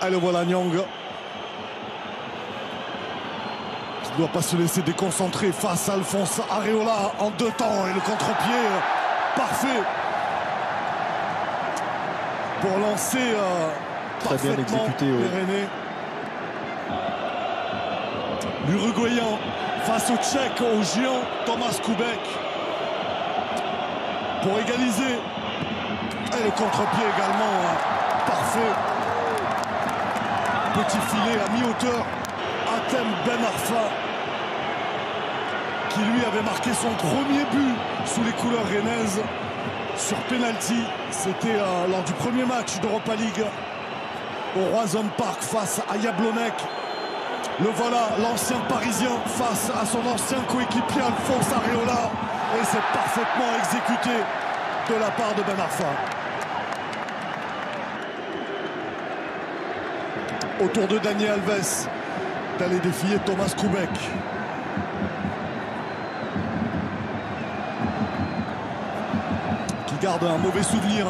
Allez, voilà Nyang. Il ne doit pas se laisser déconcentrer face à Alphonse Areola en 2 temps. Et le contre-pied parfait pour lancer très bien exécuté. les Rennais. L'Uruguayen face au Tchèque, au géant Thomas Kubek pour égaliser. Et le contre-pied également parfait. Petit filet à mi-hauteur. Hatem Ben Arfa qui lui avait marqué son premier but sous les couleurs rennaises sur penalty. C'était lors du premier match d'Europa League au Roazhon Park face à Jablonec. Le voilà, l'ancien parisien face à son ancien coéquipier Alphonse Areola. Et c'est parfaitement exécuté de la part de Ben Arfa. Autour de Dani Alves d'aller défier Thomas Kubek. Qui garde un mauvais souvenir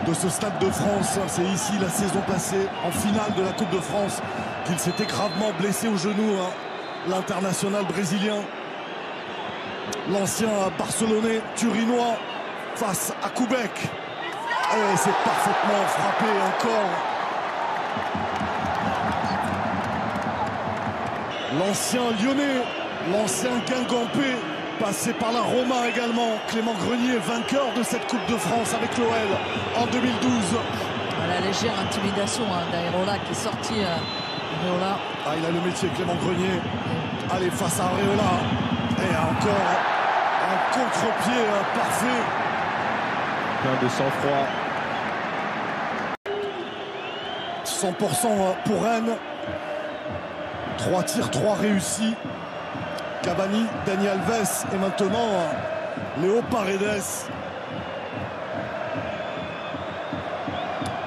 de ce Stade de France. C'est ici la saison passée, en finale de la Coupe de France, qu'il s'était gravement blessé au genou, l'international brésilien. L'ancien Barcelonais turinois face à Kubek. Et c'est parfaitement frappé encore. L'ancien Lyonnais, l'ancien Guingampais, passé par la Roma également. Clément Grenier, vainqueur de cette Coupe de France avec l'OL en 2012. La légère intimidation d'Areola qui est sorti. Areola. Il a le métier, Clément Grenier. Allez, face à Areola. Et encore un contre-pied parfait. Plein de sang-froid. 100% pour Rennes. 3 tirs, 3 réussis. Cavani, Dani Alves et maintenant Léo Paredes.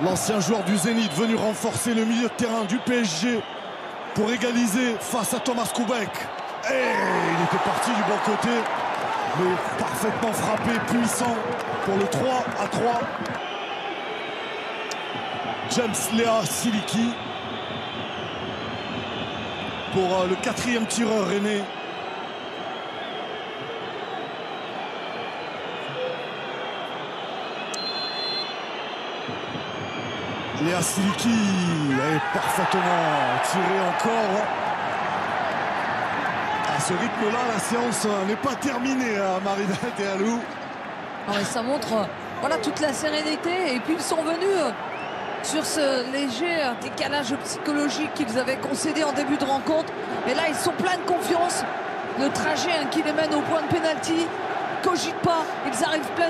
L'ancien joueur du Zénith venu renforcer le milieu de terrain du PSG pour égaliser face à Thomas Kubek. Et il était parti du bon côté, mais parfaitement frappé, puissant pour le 3-3. James Léa Siliki pour le 4e tireur rennais. Léa Siliki est parfaitement tiré encore. À ce rythme-là, la séance n'est pas terminée à Marinette et Alou. Ça montre voilà, toute la sérénité. Et puis ils sont venus sur ce léger décalage psychologique qu'ils avaient concédé en début de rencontre. Et là, ils sont pleins de confiance. Le trajet qui les mène au point de pénalty, cogitent pas, ils arrivent plein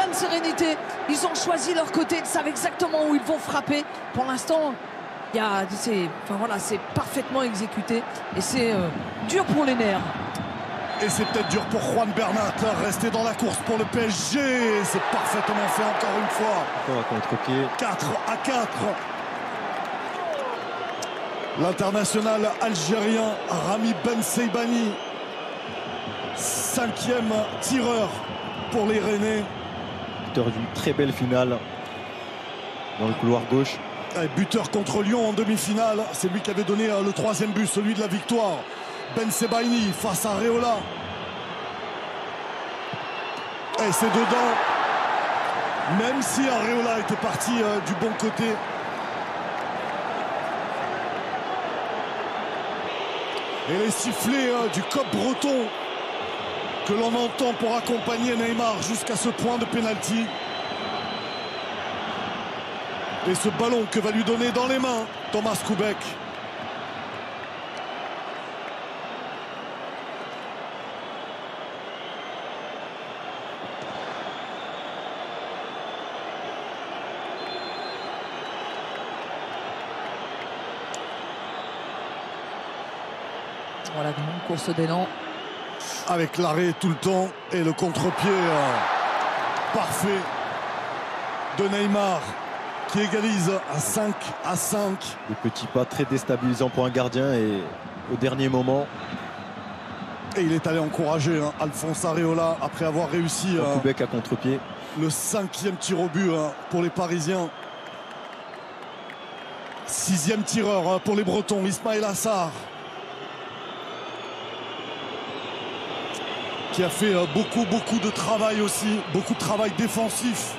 de sérénité. Ils ont choisi leur côté, ils savent exactement où ils vont frapper. Pour l'instant, c'est parfaitement exécuté et c'est dur pour les nerfs. Et c'est peut-être dur pour Juan Bernat, rester dans la course pour le PSG. C'est parfaitement fait encore une fois. Encore un contre-pied. 4-4. L'international algérien Rami Ben Seibani, 5e tireur pour les Rennais. Buteur d'une très belle finale dans le couloir gauche. Buteur contre Lyon en demi-finale. C'est lui qui avait donné le 3e but, celui de la victoire. Ben Sebaini face à Areola. Et c'est dedans. Même si Areola était parti du bon côté. Et les sifflets du COP breton que l'on entend pour accompagner Neymar jusqu'à ce point de pénalty. Et ce ballon que va lui donner dans les mains Thomas Kubek. Voilà, une course d'élan. Avec l'arrêt tout le temps et le contre-pied parfait de Neymar qui égalise à 5-5. Des petits pas très déstabilisants pour un gardien et au dernier moment. Et il est allé encourager Alphonse Areola après avoir réussi Kubek à contre-pied. Le 5e tir au but pour les Parisiens. 6e tireur pour les Bretons, Ismaël Assar, qui a fait beaucoup de travail aussi, beaucoup de travail défensif.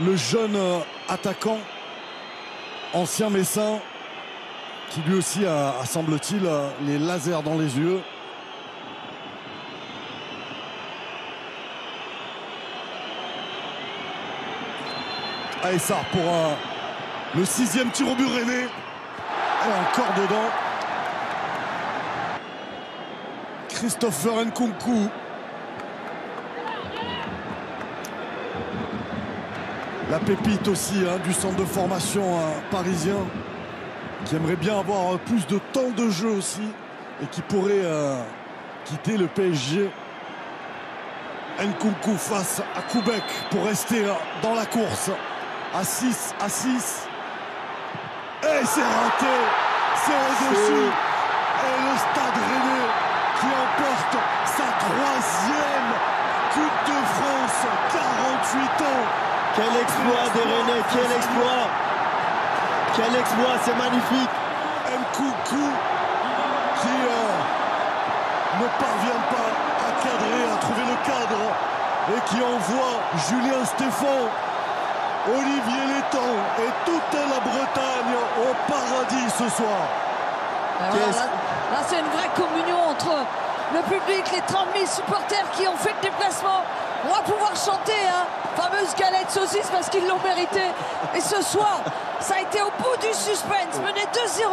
Le jeune attaquant, ancien Messin, qui lui aussi a semble-t-il, les lasers dans les yeux. Aessar pour le 6e tir au but rennais. Et encore dedans. Christopher Nkunku. La pépite aussi du centre de formation parisien, qui aimerait bien avoir plus de temps de jeu aussi et qui pourrait quitter le PSG. Nkunku face à Koubek pour rester dans la course à 6 à 6. Et c'est raté, c'est au-dessus. Et le Stade Rennais qui emporte sa 3e Coupe de France, 48 ans. Quel exploit des Rennais, quel exploit! Quel exploit, c'est magnifique! Nkunku qui ne parvient pas à cadrer, à trouver le cadre et qui envoie Julien Stéphan, Olivier Létang et toute la Bretagne au paradis ce soir. Là c'est une vraie communion entre le public, les 30 000 supporters qui ont fait le déplacement. On va pouvoir chanter, fameuse galette saucisse parce qu'ils l'ont mérité. Et ce soir, ça a été au bout du suspense, mener 2-0,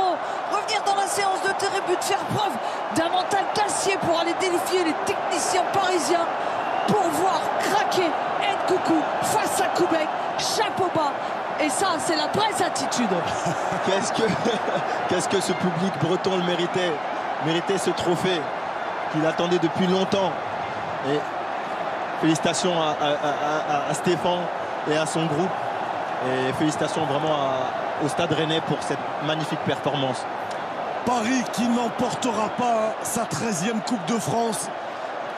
revenir dans la séance de tir et but, faire preuve d'un mental d'acier pour aller défier les techniciens parisiens, pour voir craquer Nkunku face à Koubek, chapeau bas. Et ça, c'est la vraie attitude. Qu'est-ce que ce public breton le méritait ce trophée qu'il attendait depuis longtemps. Et félicitations à Stéphan et à son groupe. Et félicitations vraiment au Stade Rennais pour cette magnifique performance. Paris qui n'emportera pas sa 13e Coupe de France,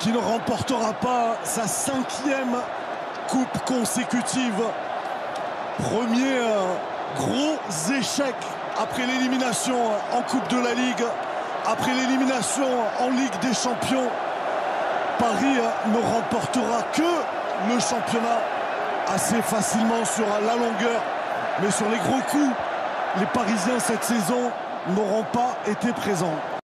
qui ne remportera pas sa 5e Coupe consécutive. Premier gros échec après l'élimination en Coupe de la Ligue, après l'élimination en Ligue des Champions. Paris ne remportera que le championnat assez facilement sur la longueur. Mais sur les gros coups, les Parisiens cette saison n'auront pas été présents.